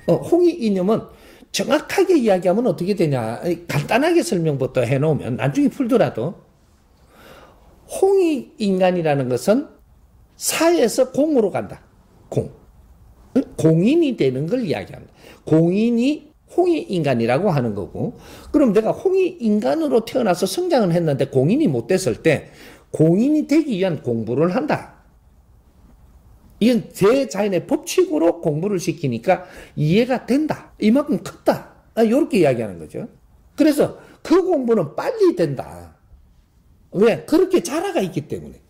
홍익 이념은 정확하게 이야기하면 어떻게 되냐. 간단하게 설명부터 해놓으면 나중에 풀더라도 홍익 인간이라는 것은 사에서 공으로 간다. 공. 공인이 되는 걸 이야기합니다. 공인이 홍익 인간이라고 하는 거고, 그럼 내가 홍익 인간으로 태어나서 성장을 했는데 공인이 못 됐을 때 공인이 되기 위한 공부를 한다. 이건 대자연의 법칙으로 공부를 시키니까 이해가 된다. 이만큼 컸다. 이렇게 이야기하는 거죠. 그래서 그 공부는 빨리 된다. 왜? 그렇게 자라가 있기 때문에.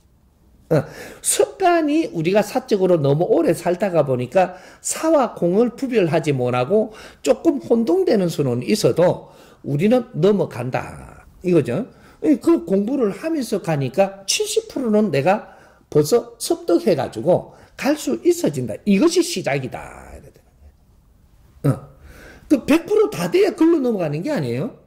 습관이 우리가 사적으로 너무 오래 살다가 보니까 사와 공을 구별하지 못하고 조금 혼동되는 수는 있어도 우리는 넘어간다. 이거죠. 그 공부를 하면서 가니까 70%는 내가 벌써 습득해가지고 갈 수 있어진다. 이것이 시작이다. 그 100% 다 돼야 글로 넘어가는 게 아니에요.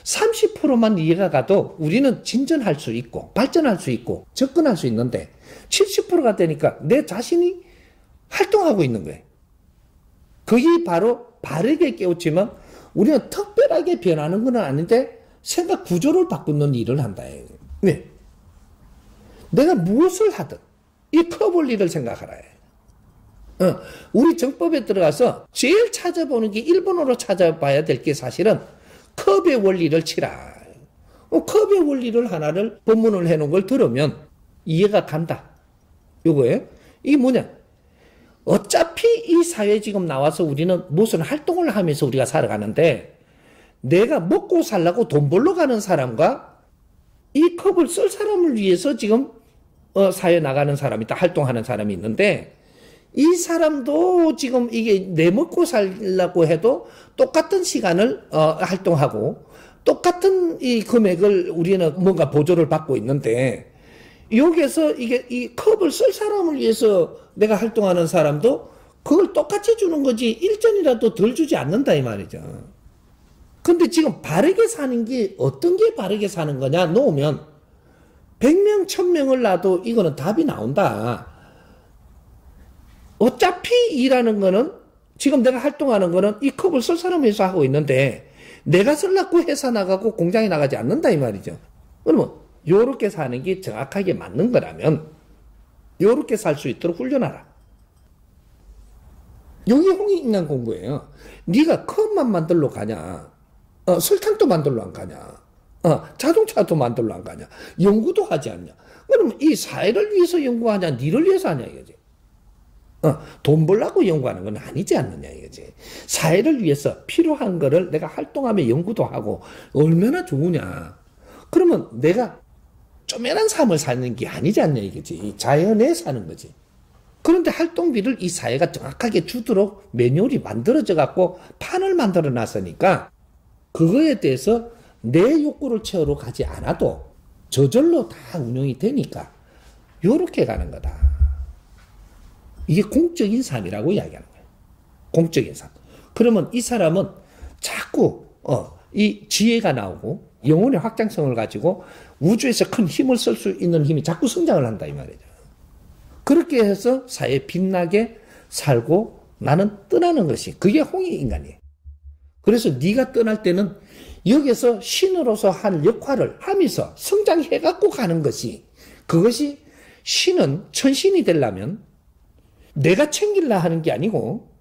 30%만 이해가 가도 우리는 진전할 수 있고 발전할 수 있고 접근할 수 있는데 70%가 되니까 내 자신이 활동하고 있는 거예요. 그게 바로 바르게 깨우치면 우리는 특별하게 변하는 건 아닌데 생각 구조를 바꾸는 일을 한다. 왜? 내가 무엇을 하든 이 커 볼 일을 생각하라. 우리 정법에 들어가서 제일 찾아보는 게 1번으로 찾아봐야 될 게 사실은 컵의 원리를 치라. 컵의 원리를 하나를 법문을 해놓은 걸 들으면 이해가 간다. 요거예요. 이게 뭐냐? 어차피 이 사회에 지금 나와서 우리는 무슨 활동을 하면서 우리가 살아가는데 내가 먹고 살라고 돈 벌러 가는 사람과 이 컵을 쓸 사람을 위해서 지금 사회에 나가는 사람이 있다. 활동하는 사람이 있는데 이 사람도 지금 이게 내 먹고 살려고 해도 똑같은 시간을 활동하고 똑같은 이 금액을 우리는 뭔가 보조를 받고 있는데 여기에서 이게 이 컵을 쓸 사람을 위해서 내가 활동하는 사람도 그걸 똑같이 주는 거지 일전이라도 덜 주지 않는다 이 말이죠. 근데 지금 바르게 사는 게 어떤 게 바르게 사는 거냐 놓으면 100명 1000명을 놔도 이거는 답이 나온다. 어차피 일하는 거는 지금 내가 활동하는 거는 이 컵을 쓸 사람을 위해서 하고 있는데 내가 쓰려고 회사 나가고 공장에 나가지 않는다 이 말이죠. 그러면 요렇게 사는 게 정확하게 맞는 거라면 요렇게 살 수 있도록 훈련하라. 여기 홍익인간 공부예요. 네가 컵만 만들러 가냐, 설탕도 만들러 안 가냐, 자동차도 만들러 안 가냐, 연구도 하지 않냐. 그러면 이 사회를 위해서 연구하냐, 니를 위해서 하냐 이거지. 돈 벌라고 연구하는 건 아니지 않느냐 이거지. 사회를 위해서 필요한 거를 내가 활동하며 연구도 하고 얼마나 좋으냐. 그러면 내가 쪼매난 삶을 사는 게 아니지 않냐 이거지. 자연에 사는 거지. 그런데 활동비를 이 사회가 정확하게 주도록 매뉴얼이 만들어져 갖고 판을 만들어 놨으니까 그거에 대해서 내 욕구를 채우러 가지 않아도 저절로 다 운영이 되니까 요렇게 가는 거다. 이게 공적인 삶이라고 이야기하는 거예요. 공적인 삶. 그러면 이 사람은 자꾸 이 지혜가 나오고 영혼의 확장성을 가지고 우주에서 큰 힘을 쓸 수 있는 힘이 자꾸 성장을 한다 이 말이죠. 그렇게 해서 사회에 빛나게 살고 나는 떠나는 것이 그게 홍익인간이에요. 그래서 네가 떠날 때는 여기서 신으로서 할 역할을 하면서 성장해갖고 가는 것이 그것이 신은 천신이 되려면 내가 챙기려 하는 게 아니고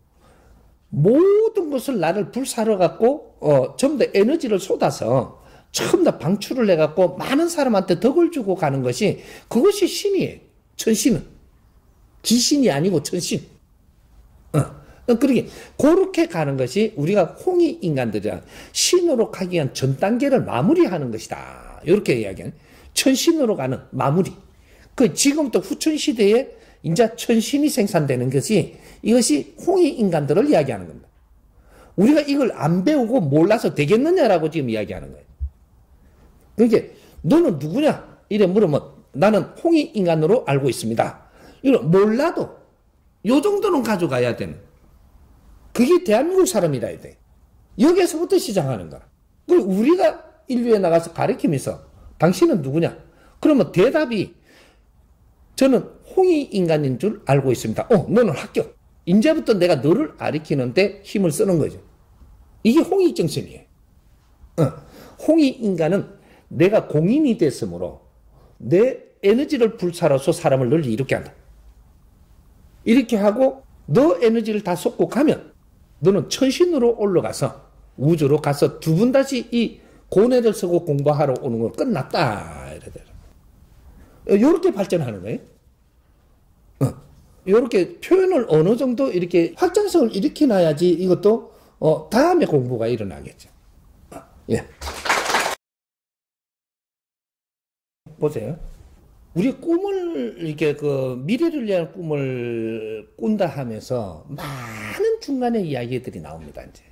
모든 것을 나를 불사러 갖고 전부 다 에너지를 쏟아서 전부 다 방출을 해갖고 많은 사람한테 덕을 주고 가는 것이 그것이 신이에요. 천신은 귀신이 아니고 천신. 그러게 그렇게 가는 것이 우리가 홍익 인간들이란 신으로 가기 위한 전 단계를 마무리하는 것이다. 이렇게 이야기하는 천신으로 가는 마무리. 그 지금부터 후천 시대에 이제 천신이 생산되는 것이 이것이 홍익 인간들을 이야기하는 겁니다. 우리가 이걸 안 배우고 몰라서 되겠느냐라고 지금 이야기하는 거예요. 그러니까 너는 누구냐? 이래 물으면 나는 홍익 인간으로 알고 있습니다. 이거 몰라도 요 정도는 가져가야 되는. 그게 대한민국 사람이라 돼. 여기에서부터 시작하는 거야. 그리고 우리가 인류에 나가서 가르치면서 당신은 누구냐? 그러면 대답이 저는 홍익 인간인 줄 알고 있습니다. 너는 합격. 이제부터 내가 너를 가리키는데 힘을 쓰는 거죠. 이게 홍익정신이에요. 홍익인간은 내가 공인이 됐으므로 내 에너지를 불살아서 사람을 널리 이렇게 한다. 이렇게 하고 너 에너지를 다 쏟고 가면 너는 천신으로 올라가서 우주로 가서 두 번 다시 이 고뇌를 쓰고 공부하러 오는 건 끝났다. 이렇게 발전하는 거예요. 이렇게 표현을 어느 정도 이렇게 확장성을 일으켜놔야지 이것도 다음에 공부가 일어나겠죠. 예. 보세요. 우리 꿈을 이렇게 미래를 위한 꿈을 꾼다 하면서 많은 중간에 이야기들이 나옵니다. 이제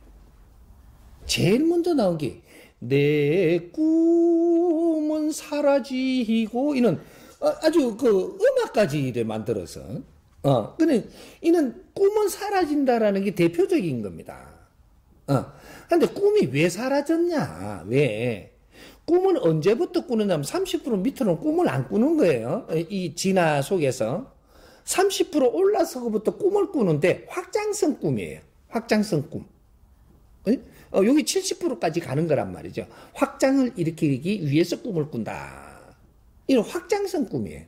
제일 먼저 나온 게 내 꿈은 사라지고 이는 아주 음악까지 만들어서 근데 이는 꿈은 사라진다라는 게 대표적인 겁니다. 근데 꿈이 왜 사라졌냐? 왜? 꿈은 언제부터 꾸느냐면 30% 밑으로는 꿈을 안 꾸는 거예요. 이 진화 속에서 30% 올라서부터 꿈을 꾸는데 확장성 꿈이에요. 확장성 꿈. 여기 70%까지 가는 거란 말이죠. 확장을 일으키기 위해서 꿈을 꾼다. 이런 확장성 꿈이에요.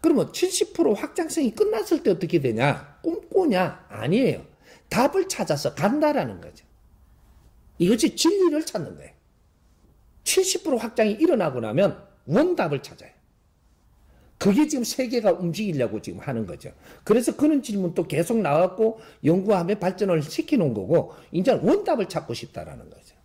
그러면 70% 확장성이 끝났을 때 어떻게 되냐? 꿈꾸냐? 아니에요. 답을 찾아서 간다라는 거죠. 이것이 진리를 찾는 거예요. 70% 확장이 일어나고 나면 원답을 찾아요. 그게 지금 세계가 움직이려고 지금 하는 거죠. 그래서 그런 질문도 계속 나왔고 연구하며 발전을 시켜놓은 거고 이제 원답을 찾고 싶다라는 거죠.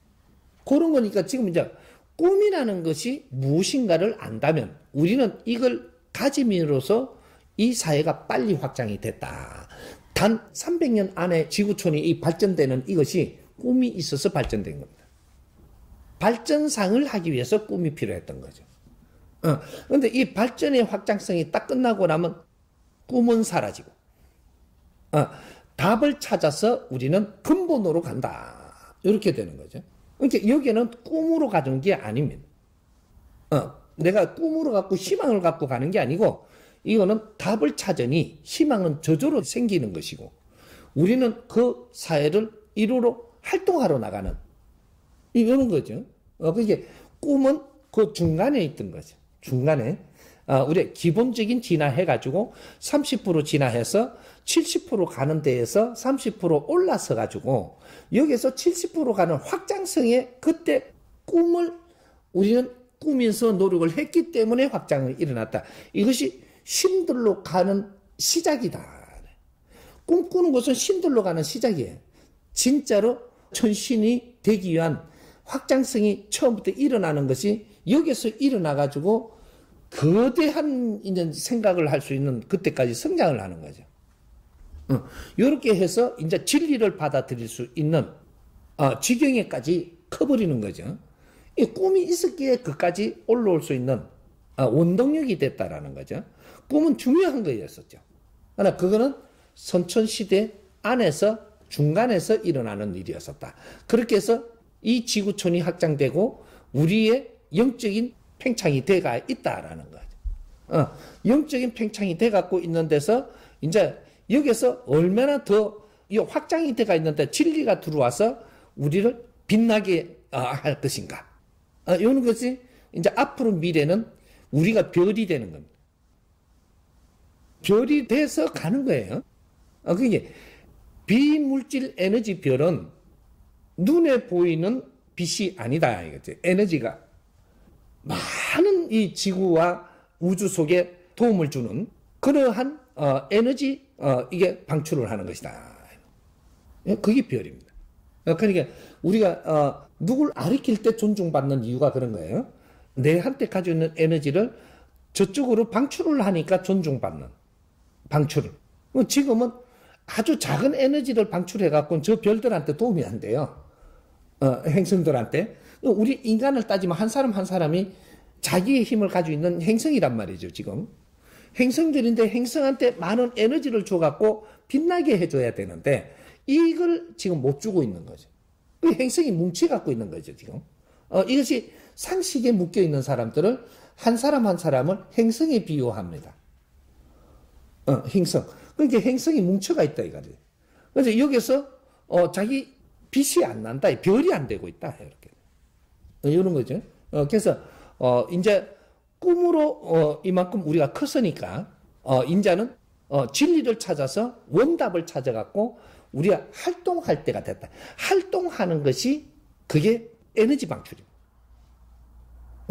그런 거니까 지금 이제 꿈이라는 것이 무엇인가를 안다면 우리는 이걸 가짐으로써 이 사회가 빨리 확장이 됐다. 단 300년 안에 지구촌이 이 발전되는 이것이 꿈이 있어서 발전된 겁니다. 발전상을 하기 위해서 꿈이 필요했던 거죠. 그런데 이 발전의 확장성이 딱 끝나고 나면 꿈은 사라지고 답을 찾아서 우리는 근본으로 간다. 이렇게 되는 거죠. 그러니까 여기는 꿈으로 가는 게 아닙니다. 내가 꿈으로 갖고 희망을 갖고 가는 게 아니고 이거는 답을 찾으니 희망은 저절로 생기는 것이고 우리는 그 사회를 이루러 활동하러 나가는 이런 거죠. 그게 꿈은 그 중간에 있던 거죠. 중간에 우리 기본적인 진화해가지고 30% 진화해서 70% 가는 데에서 30% 올라서 가지고 여기서 70% 가는 확장성에 그때 꿈을 우리는 꾸면서 노력을 했기 때문에 확장이 일어났다. 이것이 신들로 가는 시작이다. 꿈꾸는 것은 신들로 가는 시작이에요. 진짜로 천신이 되기 위한 확장성이 처음부터 일어나는 것이 여기서 일어나가지고 거대한 생각을 할 수 있는 그때까지 성장을 하는 거죠. 이렇게 해서 이제 진리를 받아들일 수 있는 지경에까지 커버리는 거죠. 이 꿈이 있었기에 그까지 올라올 수 있는 원동력이 됐다라는 거죠. 꿈은 중요한 거였었죠. 그러나 그거는 선천시대 안에서 중간에서 일어나는 일이었었다. 그렇게 해서 이 지구촌이 확장되고 우리의 영적인 팽창이 돼가 있다라는 거죠. 영적인 팽창이 돼갖고 있는 데서 이제 여기서 얼마나 더 이 확장이 돼가 있는데 진리가 들어와서 우리를 빛나게 할 것인가. 이런 것이 이제 앞으로 미래는 우리가 별이 되는 겁니다. 별이 돼서 가는 거예요. 그게 비물질 에너지 별은 눈에 보이는 빛이 아니다. 이거죠. 에너지가 많은 이 지구와 우주 속에 도움을 주는 그러한 에너지 이게 방출을 하는 것이다. 그게 별입니다. 그러니까 우리가 누굴 가리킬 때 존중받는 이유가 그런 거예요. 내한테 가지고 있는 에너지를 저쪽으로 방출을 하니까 존중받는 방출을. 지금은 아주 작은 에너지를 방출해갖고 저 별들한테 도움이 안 돼요. 행성들한테. 우리 인간을 따지면 한 사람 한 사람이 자기의 힘을 가지고 있는 행성이란 말이죠, 지금. 행성들인데 행성한테 많은 에너지를 줘갖고 빛나게 해줘야 되는데 이걸 지금 못 주고 있는 거죠. 행성이 뭉쳐갖고 있는 거죠, 지금. 이것이 상식에 묶여있는 사람들을 한 사람 한 사람을 행성에 비유합니다. 행성. 그러니까 행성이 뭉쳐가 있다 이거지. 그래서 여기서 자기 빛이 안 난다, 별이 안 되고 있다 이렇게 이런 거죠. 그래서 이제 꿈으로 이만큼 우리가 컸으니까 인자는 진리를 찾아서 원답을 찾아갖고 우리가 활동할 때가 됐다. 활동하는 것이 그게 에너지 방출입니다.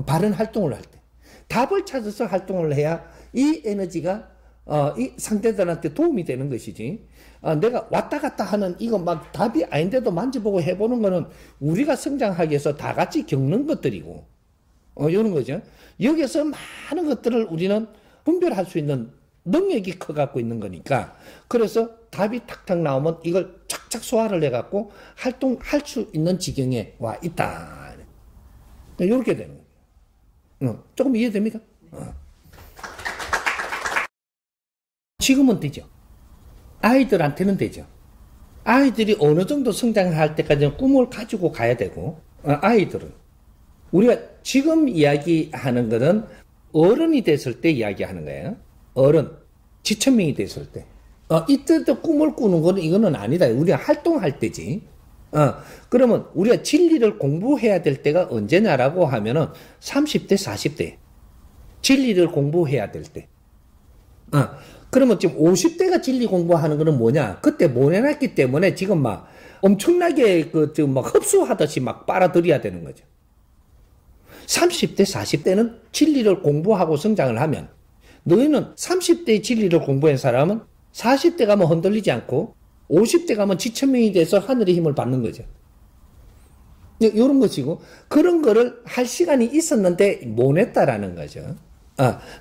바른 활동을 할 때. 답을 찾아서 활동을 해야 이 에너지가 이 상대들한테 도움이 되는 것이지. 내가 왔다 갔다 하는 이거 막 답이 아닌데도 만져보고 해보는 거는 우리가 성장하기 위해서 다 같이 겪는 것들이고 이런 거죠. 여기서 많은 것들을 우리는 분별할 수 있는 능력이 커갖고 있는 거니까 그래서 답이 탁탁 나오면 이걸 착착 소화를 해갖고 활동할 수 있는 지경에 와 있다. 이렇게 되는 거예요. 조금 이해됩니까? 지금은 되죠. 아이들한테는 되죠. 아이들이 어느 정도 성장할 때까지는 꿈을 가지고 가야 되고 아이들은 우리가 지금 이야기하는 것은 어른이 됐을 때 이야기하는 거예요. 어른, 지천명이 됐을 때. 이때도 꿈을 꾸는 거는 이거는 아니다. 우리가 활동할 때지. 그러면 우리가 진리를 공부해야 될 때가 언제냐라고 하면은 30대, 40대. 진리를 공부해야 될 때. 그러면 지금 50대가 진리 공부하는 거는 뭐냐? 그때 못 해놨기 때문에 지금 막 엄청나게 지금 막 흡수하듯이 막 빨아들여야 되는 거죠. 30대, 40대는 진리를 공부하고 성장을 하면 너희는 30대의 진리를 공부한 사람은 40대 가면 흔들리지 않고 50대 가면 지천명이 돼서 하늘의 힘을 받는 거죠. 이런 것이고 그런 거를 할 시간이 있었는데 못 했다라는 거죠.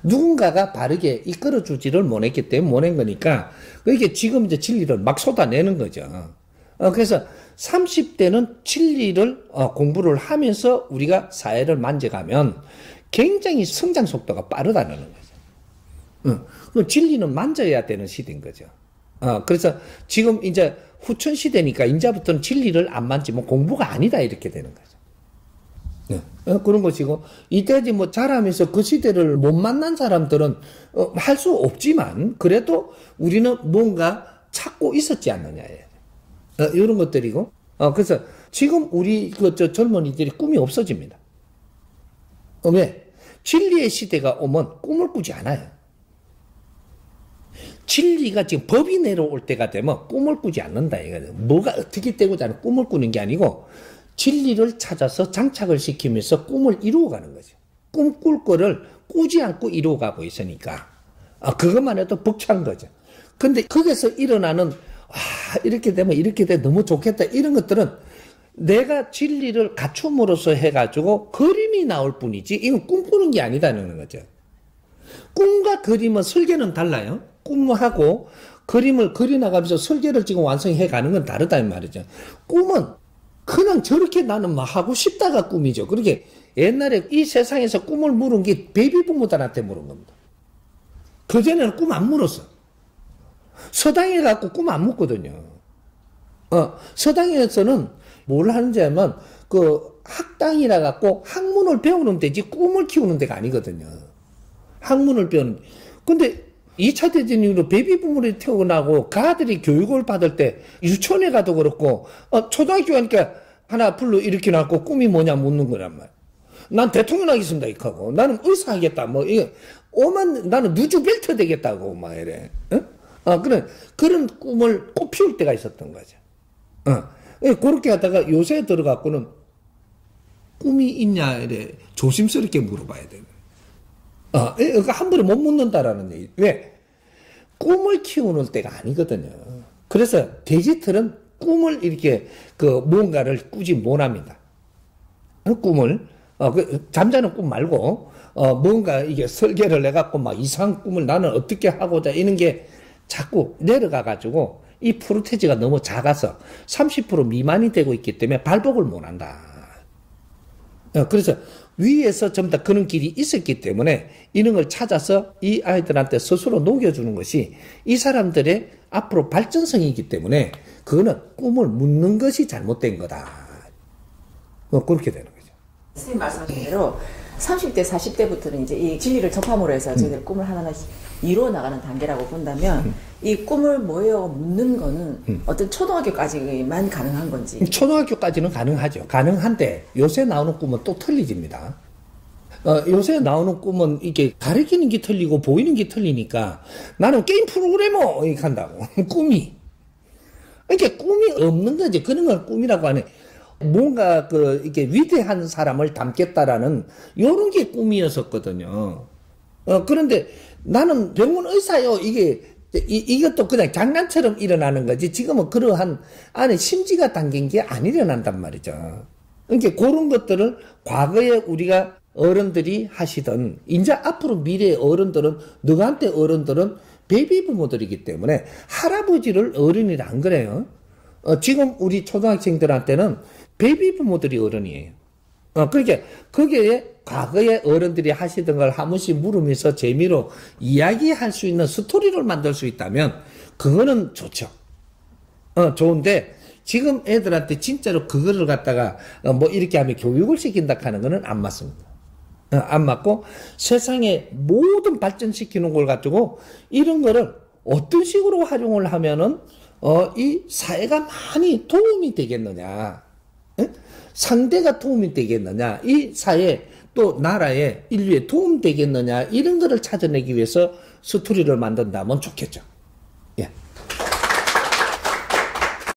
누군가가 바르게 이끌어주지를 못했기 때문에 못한 거니까 그게 지금 이제 진리를 막 쏟아내는 거죠. 그래서 30대는 진리를 공부를 하면서 우리가 사회를 만져가면 굉장히 성장 속도가 빠르다는 거죠. 진리는 만져야 되는 시대인 거죠. 그래서 지금 이제 후천 시대니까 이제부터는 진리를 안 만지면 공부가 아니다 이렇게 되는 거죠. 그런 것이고 이때까지 뭐 자라면서 그 시대를 못 만난 사람들은 할 수 없지만 그래도 우리는 뭔가 찾고 있었지 않느냐예요. 이런 것들이고 그래서 지금 우리 젊은이들이 꿈이 없어집니다. 왜? 진리의 시대가 오면 꿈을 꾸지 않아요. 진리가 지금 법이 내려올 때가 되면 꿈을 꾸지 않는다 이거죠. 뭐가 어떻게 되고자 하는 꿈을 꾸는 게 아니고 진리를 찾아서 장착을 시키면서 꿈을 이루어가는 거죠. 꿈 꿀 거를 꾸지 않고 이루어가고 있으니까 그것만 해도 벅찬 거죠. 근데 거기서 일어나는 이렇게 되면 이렇게 돼 너무 좋겠다 이런 것들은 내가 진리를 갖춤으로써 해가지고 그림이 나올 뿐이지 이건 꿈꾸는 게 아니다는 거죠. 꿈과 그림은 설계는 달라요. 꿈하고 그림을 그려나가면서 설계를 지금 완성해 가는 건 다르다는 말이죠. 꿈은 그냥 저렇게 나는 막 하고 싶다가 꿈이죠. 그렇게 옛날에 이 세상에서 꿈을 물은 게 베이비 부모들한테 물은 겁니다. 그전에는 꿈 안 물었어. 서당에 갖고 꿈 안 묻거든요. 서당에서는 뭘 하는지 하면 그 학당이라 갖고 학문을 배우는 데지 꿈을 키우는 데가 아니거든요. 학문을 배우는. 근데 2차 대전 이후로 베이비 부모를 태어나고 그 아들이 교육을 받을 때 유치원에 가도 그렇고 초등학교 가니까 하나 불러 이렇게 나고 꿈이 뭐냐 묻는 거란 말이야. 난 대통령 하겠습니다 이렇게 하고 나는 의사 하겠다 뭐 이거 오만 나는 누주벨트 되겠다고 막 이래. 그런 꿈을 꽃피울 때가 있었던 거죠. 그렇게 하다가 요새 들어갖고는 꿈이 있냐 이래 조심스럽게 물어봐야 돼요. 한 번에 못 묻는다라는 얘기. 왜? 꿈을 키우는 때가 아니거든요. 그래서 돼지털은 꿈을 이렇게 뭔가를 꾸지 못합니다. 꿈을 잠자는 꿈 말고 뭔가 이게 설계를 해갖고 막 이상한 꿈을 나는 어떻게 하고자 이런 게 자꾸 내려가 가지고 이 프로테지가 너무 작아서 30% 미만이 되고 있기 때문에 발복을 못한다. 그래서 위에서 전부 다 그런 길이 있었기 때문에 이런 걸 찾아서 이 아이들한테 스스로 녹여주는 것이 이 사람들의 앞으로 발전성이기 때문에 그거는 꿈을 묻는 것이 잘못된 거다. 그렇게 되는 거죠. 선생님 말씀하신 대로 30대, 40대부터는 이제 이 진리를 접함으로 해서 저희들 꿈을 하나씩 이루어 나가는 단계라고 본다면 이 꿈을 뭐예요? 묻는 거는 어떤 초등학교까지만 가능한 건지. 초등학교까지는 가능하죠. 가능한데 요새 나오는 꿈은 또 틀리집니다. 요새 나오는 꿈은 이게 가리키는 게 틀리고 보이는 게 틀리니까 나는 게임 프로그래머 이렇게 한다고. 꿈이. 이게 꿈이 없는 거지. 그런 걸 꿈이라고 하네. 뭔가 이게 위대한 사람을 담겠다라는 요런 게 꿈이었었거든요. 그런데 나는 병원 의사요. 이것도 그냥 장난처럼 일어나는 거지. 지금은 그러한 안에 심지가 담긴 게 안 일어난단 말이죠. 그러니까 그런 것들을 과거에 우리가 어른들이 하시던, 이제 앞으로 미래의 어른들은, 너한테 어른들은 베이비 부모들이기 때문에 할아버지를 어른이라 안 그래요. 지금 우리 초등학생들한테는 베이비 부모들이 어른이에요. 그러니까 거기에 과거에 어른들이 하시던 걸 한 번씩 물으면서 재미로 이야기할 수 있는 스토리를 만들 수 있다면 그거는 좋죠. 좋은데 지금 애들한테 진짜로 그거를 갖다가 뭐 이렇게 하면 교육을 시킨다 하는 거는 안 맞습니다. 안 맞고 세상에 모든 발전시키는 걸 가지고 이런 거를 어떤 식으로 활용을 하면은 이 사회가 많이 도움이 되겠느냐, 상대가 도움이 되겠느냐, 이 사회 또 나라에 인류에 도움 되겠느냐, 이런 거를 찾아내기 위해서 스토리를 만든다면 좋겠죠.